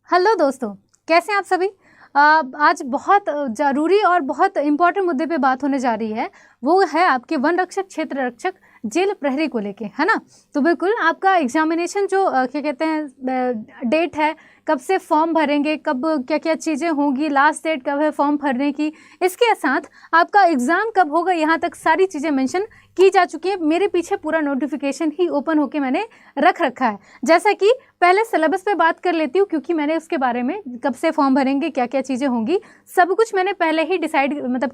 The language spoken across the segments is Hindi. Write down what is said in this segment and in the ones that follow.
हेलो दोस्तों, कैसे हैं आप सभी। आज बहुत ज़रूरी और बहुत इम्पोर्टेंट मुद्दे पे बात होने जा रही है। वो है आपके वन रक्षक क्षेत्र रक्षक जेल प्रहरी को लेके, है ना। तो बिल्कुल आपका एग्जामिनेशन जो क्या कहते हैं डेट है, कब से फॉर्म भरेंगे, कब क्या क्या चीज़ें होंगी, लास्ट डेट कब है फॉर्म भरने की, इसके साथ आपका एग्ज़ाम कब होगा, यहाँ तक सारी चीज़ें मेंशन की जा चुकी है। मेरे पीछे पूरा नोटिफिकेशन ही ओपन होके मैंने रख रखा है। जैसा कि पहले सिलेबस पे बात कर लेती हूँ, क्योंकि मैंने उसके बारे में कब से फॉर्म भरेंगे, क्या क्या चीज़ें होंगी, सब कुछ मैंने पहले ही डिसाइड मतलब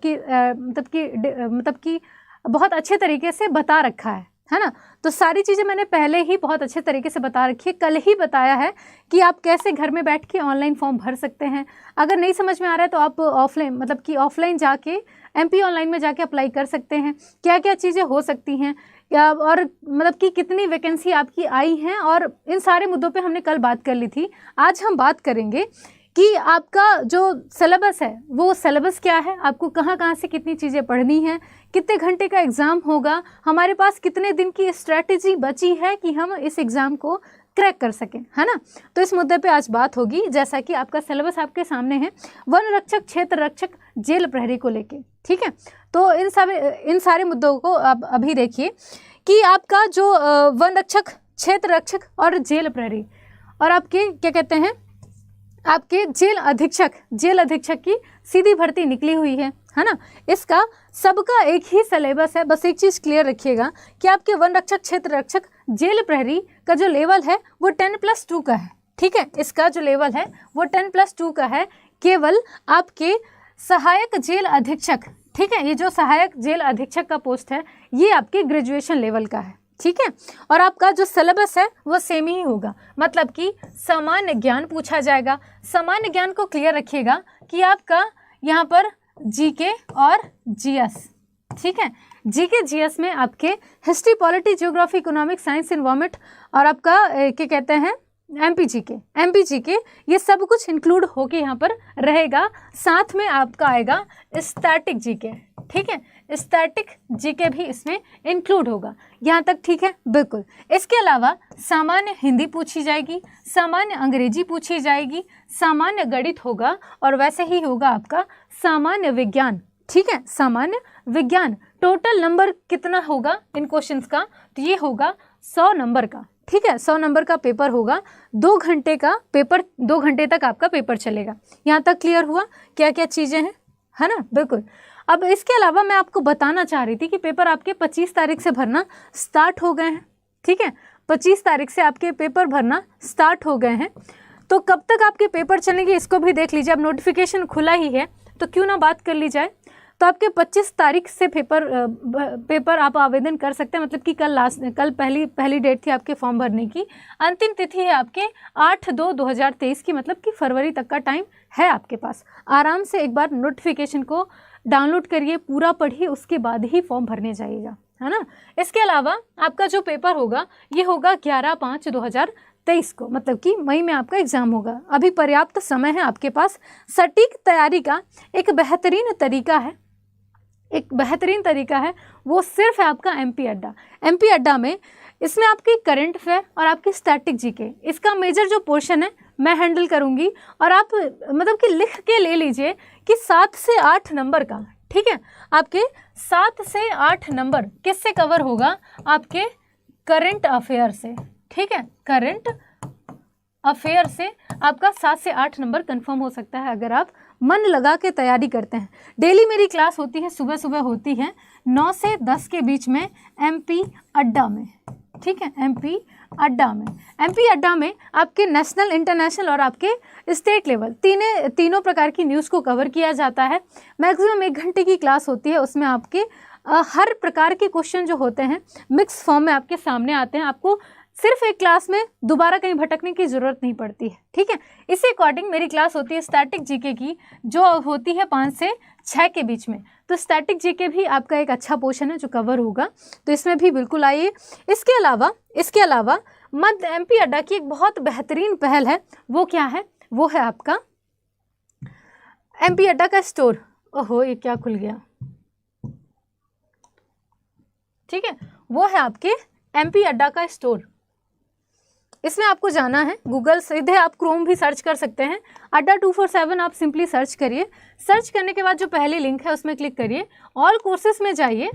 कि बहुत अच्छे तरीके से बता रखा है ना। तो सारी चीज़ें मैंने पहले ही बहुत अच्छे तरीके से बता रखी है। कल ही बताया है कि आप कैसे घर में बैठ के ऑनलाइन फॉर्म भर सकते हैं। अगर नहीं समझ में आ रहा है तो आप ऑफलाइन मतलब कि ऑफलाइन जाके MP ऑनलाइन में जाके अप्लाई कर सकते हैं। क्या क्या चीज़ें हो सकती हैं और मतलब कि कितनी वैकेंसी आपकी आई हैं, और इन सारे मुद्दों पे हमने कल बात कर ली थी। आज हम बात करेंगे कि आपका जो सिलेबस है वो सिलेबस क्या है, आपको कहाँ कहाँ से कितनी चीज़ें पढ़नी हैं, कितने घंटे का एग्ज़ाम होगा, हमारे पास कितने दिन की स्ट्रैटेजी बची है कि हम इस एग्ज़ाम को क्रैक कर सकें, है ना। तो इस मुद्दे पे आज बात होगी। जैसा कि आपका सिलेबस आपके सामने है, वन रक्षक क्षेत्र रक्षक जेल प्रहरी को लेके, ठीक है। तो इन सारे मुद्दों को आप अभी देखिए कि आपका जो वन रक्षक क्षेत्र रक्षक और जेल प्रहरी और आपके क्या कहते हैं आपके जेल अधीक्षक की सीधी भर्ती निकली हुई है ना। इसका सबका एक ही सिलेबस है। बस एक चीज़ क्लियर रखिएगा कि आपके वन रक्षक क्षेत्र रक्षक जेल प्रहरी का जो लेवल है वो 10+2 का है, ठीक है। इसका जो लेवल है वो 10+2 का है। केवल आपके सहायक जेल अधीक्षक, ठीक है, ये जो सहायक जेल अधीक्षक का पोस्ट है ये आपके ग्रेजुएशन लेवल का है, ठीक है। और आपका जो सिलेबस है वो सेम ही होगा, मतलब कि सामान्य ज्ञान पूछा जाएगा। सामान्य ज्ञान को क्लियर रखिएगा कि आपका यहाँ पर GK और GS, ठीक है। GK GS में आपके history, polity, geography, economics, science, environment और आपका क्या कहते हैं MP GK ये सब कुछ इंक्लूड होके यहाँ पर रहेगा। साथ में आपका आएगा स्टैटिक GK, ठीक है। स्टैटिक GK भी इसमें इंक्लूड होगा। यहाँ तक ठीक है, बिल्कुल। इसके अलावा सामान्य हिंदी पूछी जाएगी, सामान्य अंग्रेजी पूछी जाएगी, सामान्य गणित होगा और वैसे ही होगा आपका सामान्य विज्ञान, ठीक है। सामान्य विज्ञान टोटल नंबर कितना होगा इन क्वेश्चंस का, तो ये होगा 100 नंबर का, ठीक है। 100 नंबर का पेपर होगा। 2 घंटे का पेपर, 2 घंटे तक आपका पेपर चलेगा। यहाँ तक क्लियर हुआ क्या क्या चीज़ें हैं, है ना, बिल्कुल। अब इसके अलावा मैं आपको बताना चाह रही थी कि पेपर आपके 25 तारीख से भरना स्टार्ट हो गए हैं, ठीक है। 25 तारीख से आपके पेपर भरना स्टार्ट हो गए हैं। तो कब तक आपके पेपर चलेंगे इसको भी देख लीजिए। अब नोटिफिकेशन खुला ही है तो क्यों ना बात कर ली जाए। तो आपके 25 तारीख से पेपर आप आवेदन कर सकते हैं, मतलब कि कल पहली डेट थी आपके फॉर्म भरने की। अंतिम तिथि है आपके 8/2/2023 की, मतलब कि फरवरी तक का टाइम है आपके पास। आराम से एक बार नोटिफिकेशन को डाउनलोड करिए, पूरा पढ़िए, उसके बाद ही फॉर्म भरने जाइएगा, है ना। इसके अलावा आपका जो पेपर होगा ये होगा 11/5/2023 को, मतलब कि मई में आपका एग्ज़ाम होगा। अभी पर्याप्त समय है आपके पास। सटीक तैयारी का एक बेहतरीन तरीका है, वो सिर्फ है आपका MP अड्डा में। इसमें आपकी करंट अफेयर और आपकी स्टैटिक GK, इसका मेजर जो पोर्शन है मैं हैंडल करूंगी। और आप मतलब कि लिख के ले लीजिए कि 7 से 8 नंबर का, ठीक है, आपके 7 से 8 नंबर किससे कवर होगा, आपके करंट अफेयर से, ठीक है। करंट अफेयर से आपका 7 से 8 नंबर कंफर्म हो सकता है अगर आप मन लगा के तैयारी करते हैं। डेली मेरी क्लास होती है, सुबह होती है 9 से 10 के बीच में MP अड्डा में, ठीक है। MP अड्डा में आपके नेशनल, इंटरनेशनल और आपके स्टेट लेवल तीनों प्रकार की न्यूज़ को कवर किया जाता है। मैक्सिमम 1 घंटे की क्लास होती है। उसमें आपके हर प्रकार के क्वेश्चन जो होते हैं मिक्स फॉर्म में आपके सामने आते हैं। आपको सिर्फ एक क्लास में दोबारा कहीं भटकने की ज़रूरत नहीं पड़ती है, ठीक है। इसी अकॉर्डिंग मेरी क्लास होती है स्टैटिक GK की, जो होती है 5 से 6 के बीच में। तो स्टैटिक GK भी आपका एक अच्छा पोर्शन है जो कवर होगा, तो इसमें भी बिल्कुल आइए। इसके अलावा मध्य MP अड्डा की एक बहुत बेहतरीन पहल है। वो क्या है, वो है आपका MP अड्डा का स्टोर। ओहो, ये क्या खुल गया, ठीक है। वो है आपके MP अड्डा का स्टोर। इसमें आपको जाना है गूगल, सीधे आप क्रोम भी सर्च कर सकते हैं, अड्डा 247 आप सिंपली सर्च करिए। सर्च करने के बाद जो पहली लिंक है उसमें क्लिक करिए, ऑल कोर्सेज में जाइए,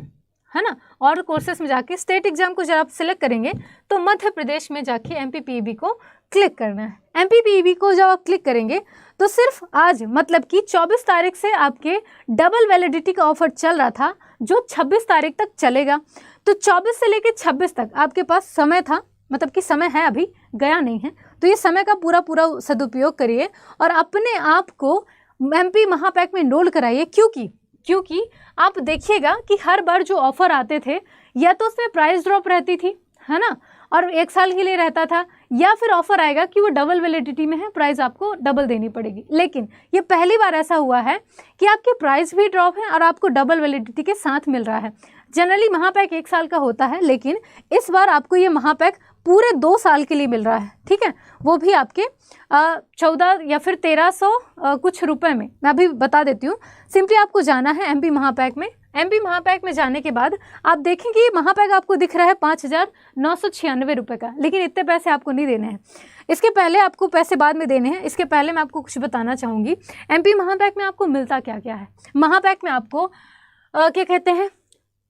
है ना। और कोर्सेज में जाके स्टेट एग्जाम को जब आप सिलेक्ट करेंगे तो मध्य प्रदेश में जाके MPPEB को क्लिक करना है। MPPEB को जब आप क्लिक करेंगे तो सिर्फ आज मतलब कि 24 तारीख से आपके डबल वैलिडिटी का ऑफर चल रहा था जो 26 तारीख तक चलेगा। तो 24 से लेकर 26 तक आपके पास समय था, मतलब कि समय है, अभी गया नहीं है। तो ये समय का पूरा पूरा सदुपयोग करिए और अपने आप को MP महापैक में इनरोल कराइए। क्योंकि आप देखिएगा कि हर बार जो ऑफर आते थे या तो उसमें प्राइस ड्रॉप रहती थी, है ना, और 1 साल के लिए रहता था, या फिर ऑफर आएगा कि वो डबल वैलिडिटी में है, प्राइस आपको डबल देनी पड़ेगी। लेकिन ये पहली बार ऐसा हुआ है कि आपके प्राइस भी ड्रॉप है और आपको डबल वैलिडिटी के साथ मिल रहा है। जनरली महापैक 1 साल का होता है, लेकिन इस बार आपको ये महापैक पूरे 2 साल के लिए मिल रहा है, ठीक है। वो भी आपके 14 या फिर 1300 कुछ रुपए में। मैं अभी बता देती हूँ। सिंपली आपको जाना है MP महापैक में। MP महापैक में जाने के बाद आप देखेंगे ये महापैक आपको दिख रहा है 5,996 रुपये का, लेकिन इतने पैसे आपको नहीं देने हैं। इसके पहले आपको पैसे बाद में देने हैं। इसके पहले मैं आपको कुछ बताना चाहूँगी। MP महापैक में आपको मिलता क्या क्या है। महापैक में आपको क्या कहते हैं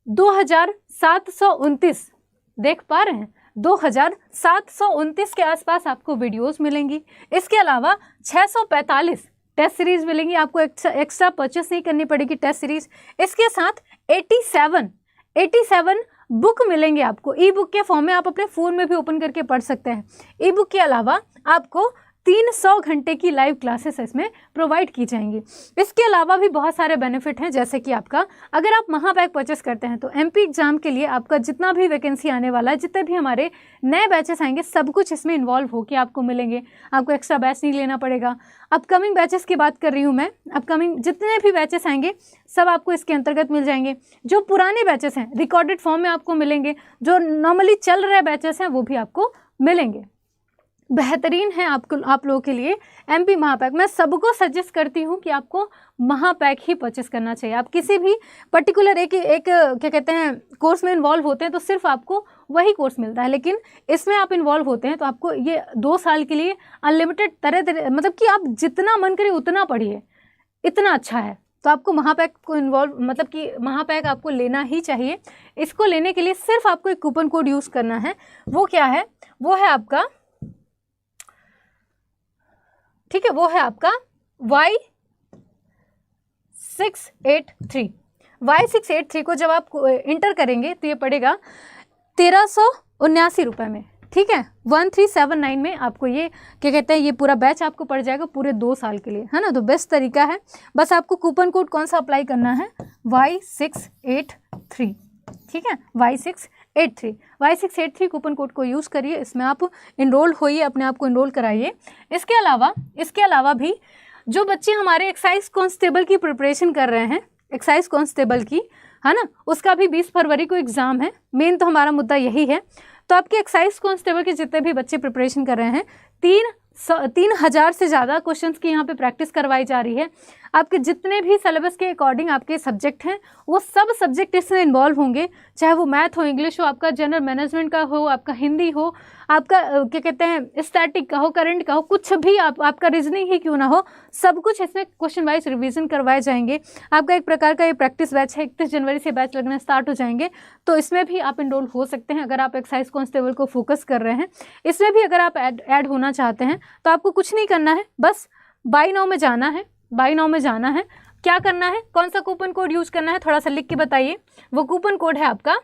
2729, देख पा रहे हैं, 2729 के आसपास आपको वीडियोस मिलेंगी। इसके अलावा 645 टेस्ट सीरीज मिलेंगी, आपको एक्स्ट्रा परचेस नहीं करनी पड़ेगी टेस्ट सीरीज। इसके साथ 87 बुक मिलेंगे आपको, ई बुक के फॉर्म में, आप अपने फ़ोन में भी ओपन करके पढ़ सकते हैं। ई बुक के अलावा आपको 300 घंटे की लाइव क्लासेस इसमें प्रोवाइड की जाएंगी। इसके अलावा भी बहुत सारे बेनिफिट हैं, जैसे कि आपका अगर आप महापैक परचेस करते हैं तो MP एग्जाम के लिए आपका जितना भी वैकेंसी आने वाला है, जितने भी हमारे नए बैचेस आएंगे, सब कुछ इसमें इन्वॉल्व होकर आपको मिलेंगे। आपको एक्स्ट्रा बैच नहीं लेना पड़ेगा। अपकमिंग बैचेस की बात कर रही हूँ मैं, अपकमिंग जितने भी बैचेस आएंगे सब आपको इसके अंतर्गत मिल जाएंगे। जो पुराने बैचेस हैं रिकॉर्डेड फॉर्म में आपको मिलेंगे, जो नॉर्मली चल रहे बैचेस हैं वो भी आपको मिलेंगे। बेहतरीन है आप लोगों के लिए MP महापैक। मैं सबको सजेस्ट करती हूँ कि आपको महापैक ही परचेस करना चाहिए। आप किसी भी पर्टिकुलर एक क्या कहते हैं कोर्स में इन्वॉल्व होते हैं तो सिर्फ आपको वही कोर्स मिलता है, लेकिन इसमें आप इन्वॉल्व होते हैं तो आपको ये 2 साल के लिए अनलिमिटेड तरह मतलब कि आप जितना मन करे उतना पढ़िए, इतना अच्छा है। तो आपको महापैक को इन्वॉल्व मतलब कि महापैक आपको लेना ही चाहिए। इसको लेने के लिए सिर्फ आपको एक कूपन कोड यूज़ करना है। वो क्या है, वो है आपका, ठीक है, वो है आपका Y683। Y683 को जब आप इंटर करेंगे तो ये पड़ेगा 1379 रुपये में, ठीक है। 1379 में आपको ये क्या कहते हैं ये पूरा बैच आपको पड़ जाएगा पूरे 2 साल के लिए, है ना। तो बेस्ट तरीका है, बस आपको कूपन कोड कौन सा अप्लाई करना है, Y683, ठीक है, Y683 कूपन कोड को यूज़ करिए। इसमें आप इनरोल होइए, अपने आप को इनरोल कराइए। इसके अलावा भी जो बच्चे हमारे एक्साइज कांस्टेबल की प्रिपरेशन कर रहे हैं, एक्साइज कांस्टेबल की, है ना, उसका भी 20 फरवरी को एग्ज़ाम है। मेन तो हमारा मुद्दा यही है। तो आपके एक्साइज कांस्टेबल के जितने भी बच्चे प्रिपरेशन कर रहे हैं, 3000 से ज़्यादा क्वेश्चंस की यहाँ पे प्रैक्टिस करवाई जा रही है। आपके जितने भी सिलेबस के अकॉर्डिंग आपके सब्जेक्ट हैं वो सब सब्जेक्ट इसमें इन्वॉल्व होंगे, चाहे वो मैथ हो, इंग्लिश हो, आपका जनरल मैनेजमेंट का हो, आपका हिंदी हो, आपका क्या कहते हैं स्टैटिक का हो, करंट का हो, कुछ भी आपका रीजनिंग ही क्यों ना हो, सब कुछ इसमें क्वेश्चन वाइज रिवीजन करवाए जाएंगे। आपका एक प्रकार का ये प्रैक्टिस बैच है, 31 जनवरी से बैच लगना स्टार्ट हो जाएंगे। तो इसमें भी आप इनरोल हो सकते हैं अगर आप एक्साइज कांस्टेबल को फोकस कर रहे हैं। इसमें भी अगर आप ऐड होना चाहते हैं तो आपको कुछ नहीं करना है, बस बाई नाउ में जाना है। बाई नाउ में जाना है, क्या करना है, कौन सा कूपन कोड यूज़ करना है, थोड़ा सा लिख के बताइए। वो कूपन कोड है आपका,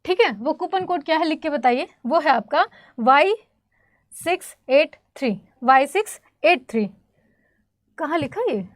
ठीक है, वो कूपन कोड क्या है लिख के बताइए। वो है आपका Y683। Y683 कहाँ लिखा ये,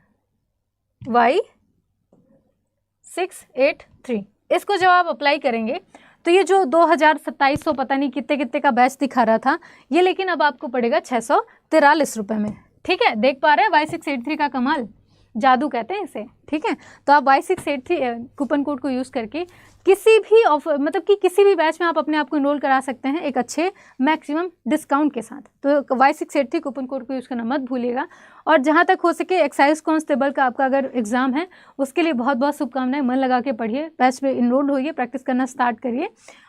Y683। इसको जब आप अप्लाई करेंगे तो ये जो 2700 पता नहीं कितने का बैच दिखा रहा था, ये लेकिन अब आपको पड़ेगा 643 रुपये में, ठीक है। देख पा रहे हैं Y683 का कमाल, जादू कहते हैं इसे, ठीक है। तो आप Y683 कूपन कोड को यूज़ करके किसी भी ऑफर मतलब कि किसी भी बैच में आप अपने आप को इनरोल करा सकते हैं एक अच्छे मैक्सिमम डिस्काउंट के साथ। तो Y683 कूपन कोड को यूज़ करना मत भूलिएगा। और जहाँ तक हो सके एक्साइज कांस्टेबल का आपका अगर एग्ज़ाम है उसके लिए बहुत बहुत शुभकामनाएं। मन लगा के पढ़िए, बैच में इनरोल होइए, प्रैक्टिस करना स्टार्ट करिए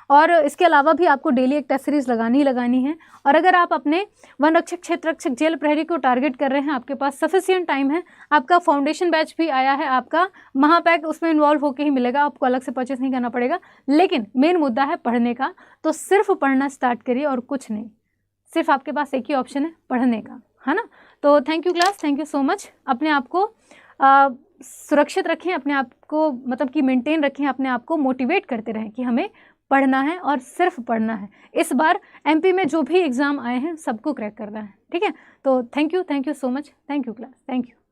और इसके अलावा भी आपको डेली एक टेस्ट सीरीज लगानी ही लगानी है। और अगर आप अपने वन रक्षक, क्षेत्र रक्षक, जेल प्रहरी को टारगेट कर रहे हैं, आपके पास सफिशिएंट टाइम है, आपका फाउंडेशन बैच भी आया है, आपका महापैक उसमें इन्वॉल्व होकर ही मिलेगा, आपको अलग से परचेस नहीं करना पड़ेगा। लेकिन मेन मुद्दा है पढ़ने का, तो सिर्फ पढ़ना स्टार्ट करिए और कुछ नहीं, सिर्फ आपके पास एक ही ऑप्शन है, पढ़ने का, है ना। तो thank you class, thank you so much. अपने आप को सुरक्षित रखें, अपने आप को मतलब कि मेंटेन रखें, अपने आप को मोटिवेट करते रहें कि हमें पढ़ना है और सिर्फ पढ़ना है। इस बार एमपी में जो भी एग्ज़ाम आए हैं सबको क्रैक करना है, ठीक है। तो thank you so much, thank you class, thank you.